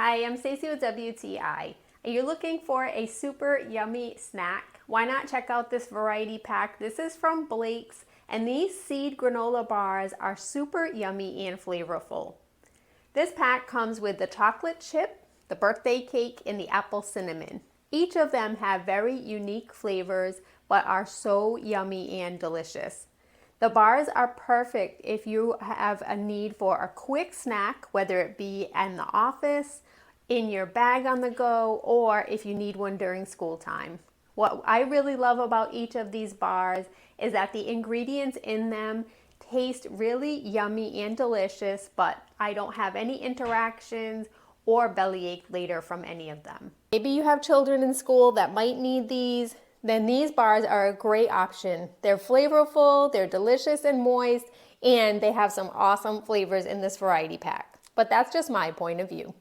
Hi, I'm Stacey with WTI. Are you looking for a super yummy snack? Why not check out this variety pack? This is from Blake's, and these seed granola bars are super yummy and flavorful. This pack comes with the chocolate chip, the birthday cake, and the apple cinnamon. Each of them have very unique flavors, but are so yummy and delicious. The bars are perfect if you have a need for a quick snack, whether it be in the office, in your bag on the go, or if you need one during school time. What I really love about each of these bars is that the ingredients in them taste really yummy and delicious, but I don't have any interactions or bellyache later from any of them. Maybe you have children in school that might need these, then these bars are a great option. They're flavorful, they're delicious and moist, and they have some awesome flavors in this variety pack. But that's just my point of view.